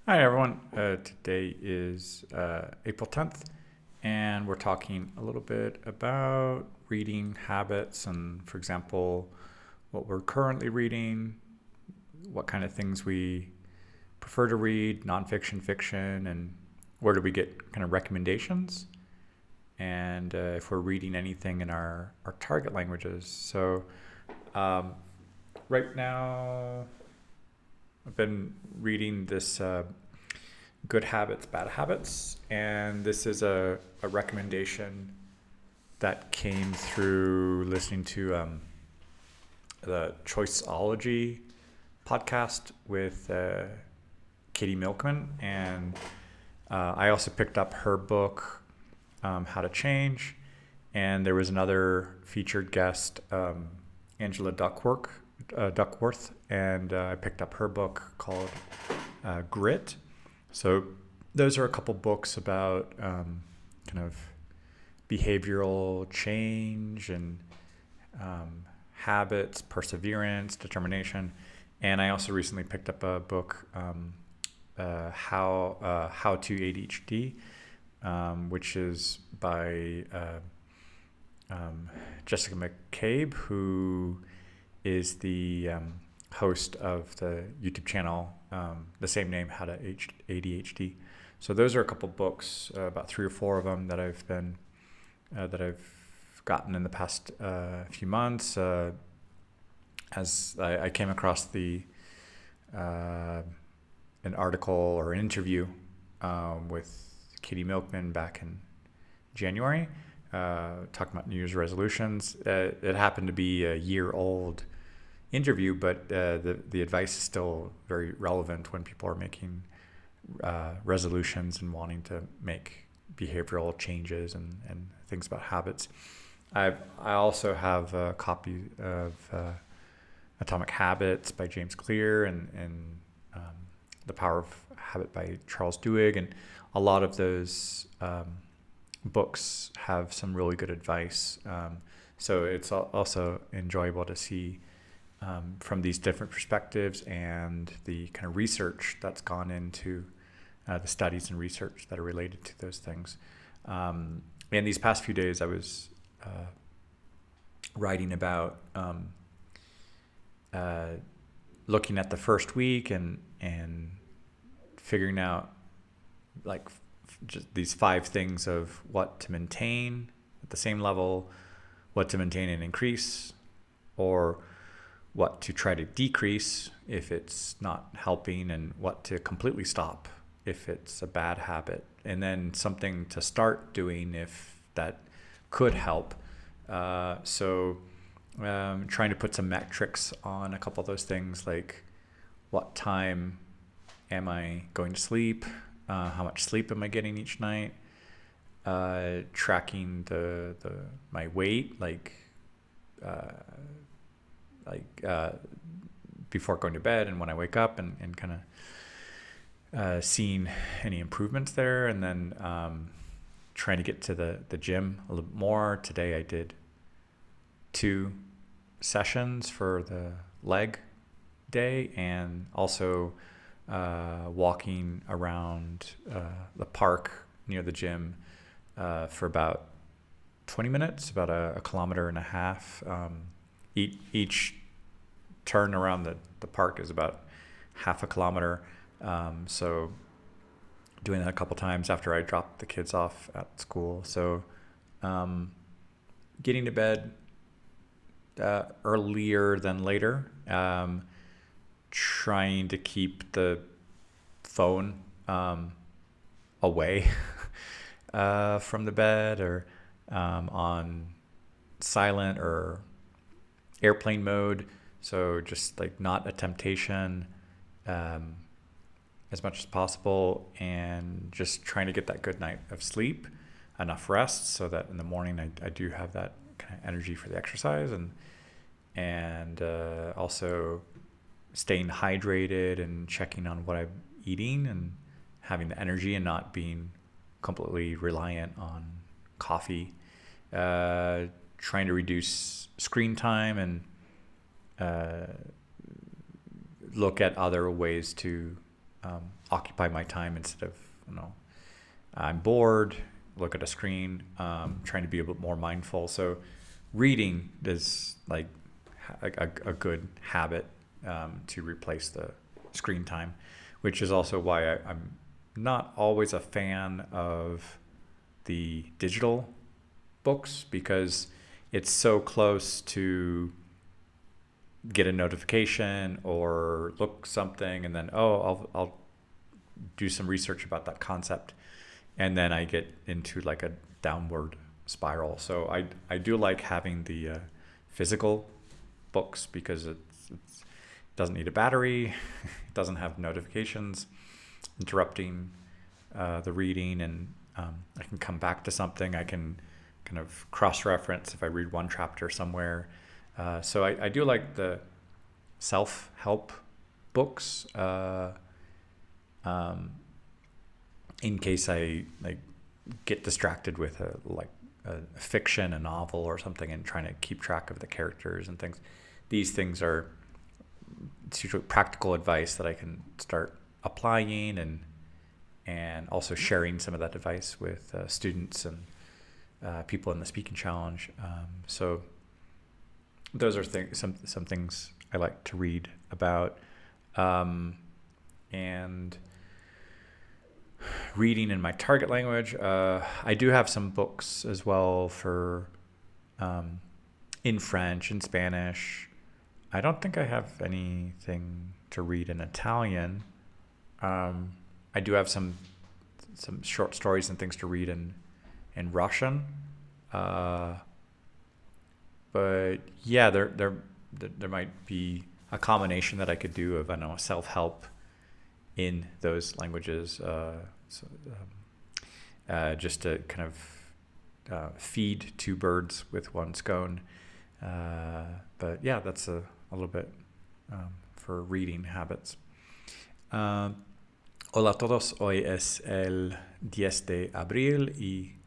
Hi, everyone. Today is April 10th, and we're talking a little bit about reading habits and, for example, what we're currently reading, what kind of things we prefer to read, nonfiction, fiction, and where do we get kind of recommendations, and if we're reading anything in our target languages. So, um, right now, I've been reading this. Good Habits, Bad Habits. And this is a recommendation that came through listening to the Choiceology podcast with Katie Milkman. And I also picked up her book, How to Change. And there was another featured guest, Angela Duckworth. And I picked up her book called Grit. So those are a couple books about kind of behavioral change and habits, perseverance, determination. And I also recently picked up a book, How to ADHD, which is by Jessica McCabe, who is the host of the YouTube channel, the same name, How to ADHD. So those are a couple books, about 3 or 4 of them that I've gotten in the past few months. As I came across an article or an interview with Katie Milkman back in January, talking about New Year's resolutions. It happened to be a year-old interview, but the advice is still very relevant when people are making resolutions and wanting to make behavioral changes and things about habits. I also have a copy of Atomic Habits by James Clear and The Power of Habit by Charles Duhigg, and a lot of those books have some really good advice. So it's also enjoyable to see from these different perspectives and the kind of research that's gone into the studies and research that are related to those things. In these past few days, I was writing about looking at the first week and figuring out like just these 5 things of what to maintain at the same level, what to maintain and increase, or what to try to decrease if it's not helping, and what to completely stop if it's a bad habit, and then something to start doing if that could help. Trying to put some metrics on a couple of those things, like what time am I going to sleep, how much sleep am I getting each night, tracking my weight, before going to bed and when I wake up, and kind of seeing any improvements there, and then trying to get to the gym a little bit more. Today I did 2 sessions for the leg day, and also walking around the park near the gym for about 20 minutes, about a kilometer and a half. Each turn around the park is about half a kilometer. So doing that a couple times after I dropped the kids off at school. So getting to bed earlier than later. Trying to keep the phone away from the bed, or on silent or airplane mode, so just like not a temptation as much as possible, and just trying to get that good night of sleep, enough rest, so that in the morning I do have that kind of energy for the exercise, and also staying hydrated and checking on what I'm eating and having the energy and not being completely reliant on coffee. Trying to reduce screen time and look at other ways to occupy my time instead of, I'm bored, look at a screen, trying to be a bit more mindful. So reading is like a good habit to replace the screen time, which is also why I'm not always a fan of the digital books, because it's so close to get a notification or look something and then I'll do some research about that concept, and then I get into like a downward spiral. So I do like having the physical books because it doesn't need a battery, it doesn't have notifications interrupting the reading, and I can come back to something. I can kind of cross-reference if I read one chapter somewhere. So I do like the self-help books in case I like get distracted with a fiction, a novel or something, and trying to keep track of the characters and things. These things are, it's usually practical advice that I can start applying and also sharing some of that advice with students and people in the speaking challenge. So those are some things I like to read about. And reading in my target language, I do have some books as well for in French and Spanish. I don't think I have anything to read in Italian. I do have some short stories and things to read in Russian. But yeah, there might be a combination that I could do of, I don't know, self-help in those languages, just to kind of feed two birds with one stone. But yeah, that's a little bit for reading habits. Hola a todos, hoy es el 10 de abril y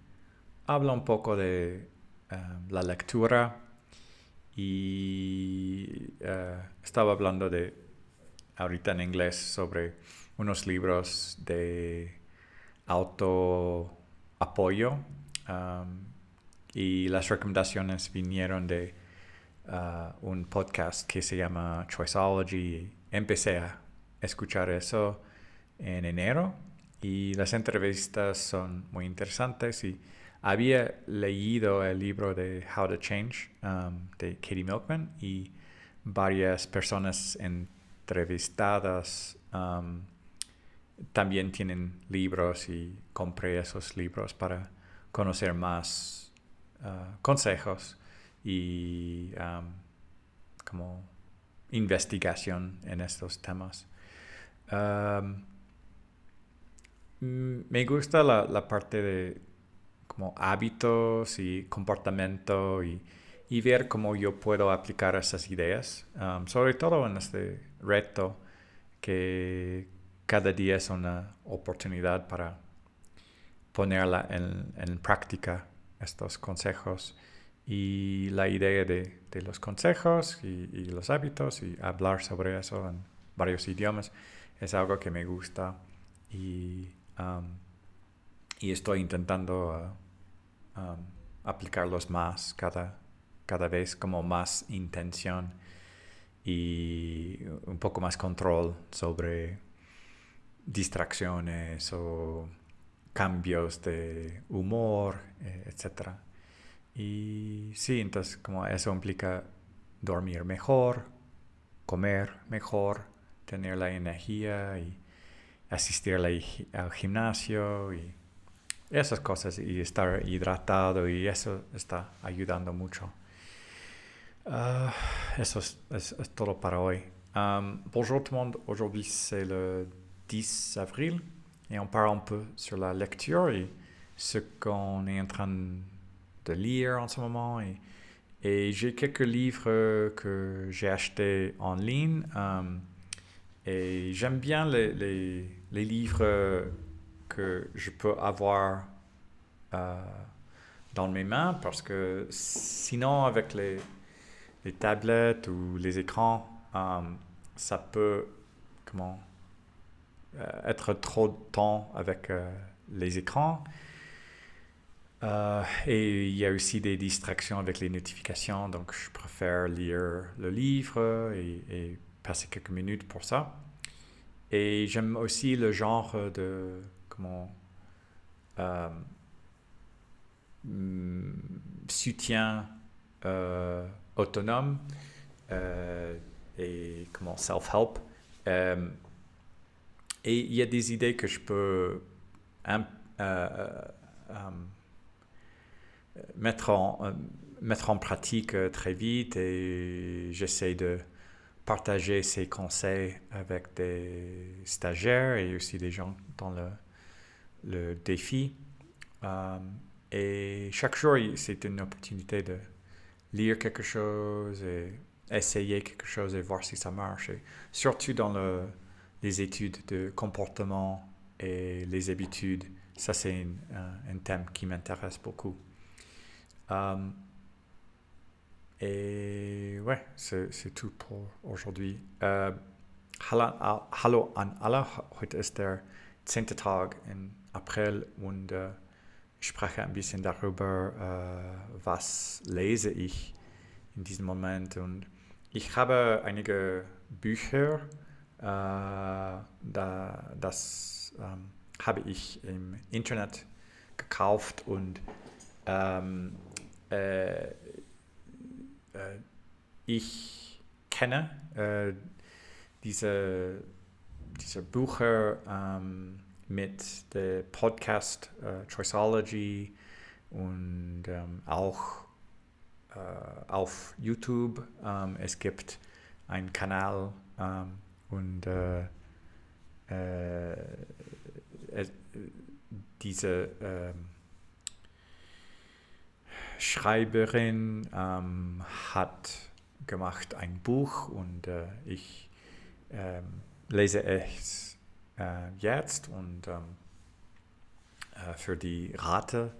hablo un poco de la lectura, y estaba hablando de ahorita en inglés sobre unos libros de autoapoyo, y las recomendaciones vinieron de un podcast que se llama Choiceology. Empecé a escuchar eso en enero y las entrevistas son muy interesantes, y había leído el libro de How to Change de Katie Milkman, y varias personas entrevistadas también tienen libros, y compré esos libros para conocer más consejos y como investigación en estos temas. Me gusta la parte de como hábitos y comportamiento, y ver cómo yo puedo aplicar esas ideas, sobre todo en este reto que cada día es una oportunidad para ponerla en práctica, estos consejos, y la idea de los consejos y los hábitos, y hablar sobre eso en varios idiomas es algo que me gusta, y estoy intentando aplicarlos más cada vez, como más intención y un poco más control sobre distracciones o cambios de humor, etc. Y sí, entonces como eso implica dormir mejor, comer mejor, tener la energía y asistir al gimnasio y esas cosas, y estar hidratado, y eso está ayudando mucho. Eso es todo para hoy. Bonjour tout le monde, aujourd'hui c'est le 10 avril et on parle un peu sur la lecture et ce qu'on est en train de lire en ce moment. Et j'ai quelques livres que j'ai achetés en ligne, et j'aime bien les livres que je peux avoir dans mes mains, parce que sinon avec les tablettes ou les écrans, ça peut être trop de temps avec les écrans. Et il y a aussi des distractions avec les notifications, donc je préfère lire le livre et passer quelques minutes pour ça. Et j'aime aussi le genre de euh, soutien autonome et self-help. Et il y a des idées que je peux mettre en pratique très vite et j'essaie de partager ces conseils avec des stagiaires et aussi des gens dans le défi. Et chaque jour, c'est une opportunité de lire quelque chose et essayer quelque chose et voir si ça marche. Et surtout dans les études de comportement et les habitudes, ça c'est un thème qui m'intéresse beaucoup. Et ouais, c'est tout pour aujourd'hui. Hallo an alle, heute ist der 10. Tag in April und ich spreche ein bisschen darüber, was lese ich in diesem Moment. Und ich habe einige Bücher, das habe ich im Internet gekauft und ich kenne diese Bücher mit dem Podcast Choiceology und auch auf YouTube. Es gibt einen Kanal und diese Schreiberin hat gemacht ein Buch und ich lese es jetzt und für die Raten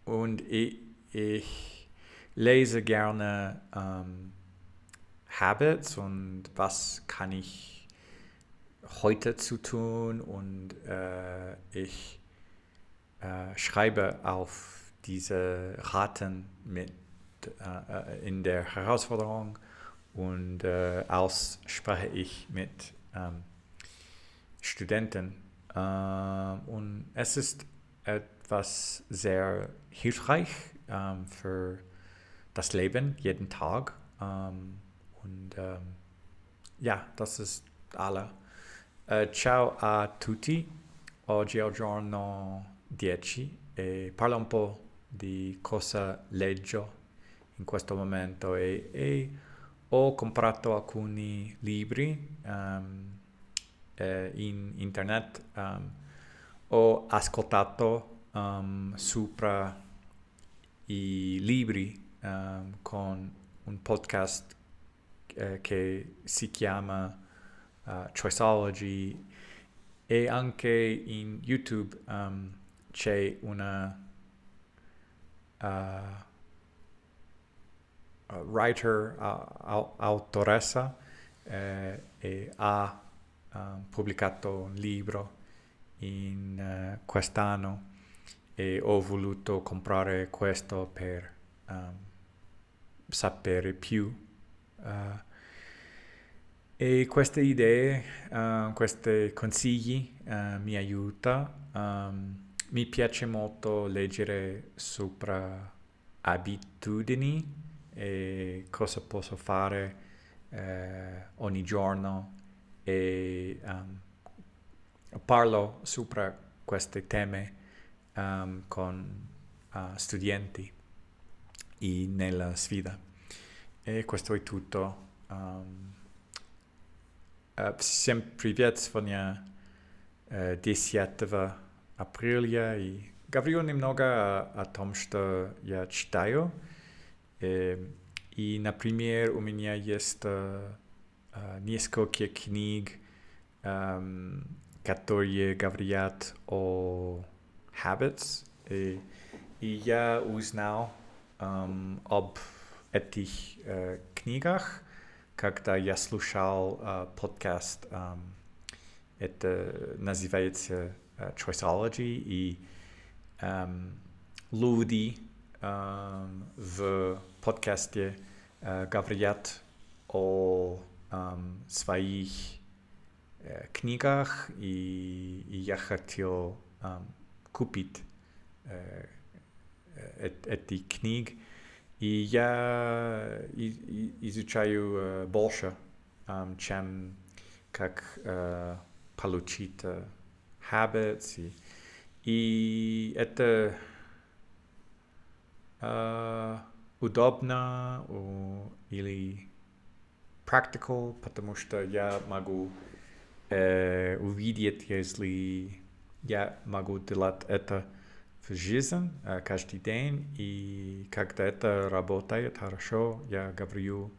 und ich lese gerne Habits und was kann ich heute zu tun und ich schreibe auf diese Raten mit in der Herausforderung und ausspreche ich mit Studenten und es ist etwas sehr hilfreich für das Leben jeden Tag und ja, das ist alle. Ciao a tutti, oggi è il giorno 10 e parlo un po' di cosa leggio in questo momento e ho comprato alcuni libri in internet, ho ascoltato sopra i libri con un podcast che si chiama Choiceology e anche in YouTube c'è una writer, autoressa e ha pubblicato un libro in quest'anno e ho voluto comprare questo per sapere più e queste idee, questi consigli mi aiutano. Mi piace molto leggere sopra abitudini e cosa posso fare ogni giorno e parlo sopra queste temi con studenti nella sfida. E questo è tutto. Всем привет! Сегодня 10 апреля и говорю немного о том, что я читаю. И, например, у меня есть несколько книг, которые говорят о habits. И я узнал об этих книгах, когда я слушал подкаст, это называется Choiceology, и люди в подкасте говорят о своих книгах, и я хотел купить эти книги, и я изучаю больше, чем как получить habits, и это удобно или practical, потому что я могу увидеть, если я могу делать это в жизни каждый день, и когда это работает хорошо, я говорю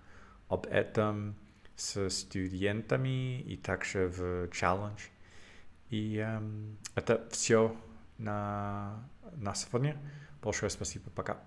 об этом с студентами и также в challenge. И это все на сегодня. Большое спасибо, пока.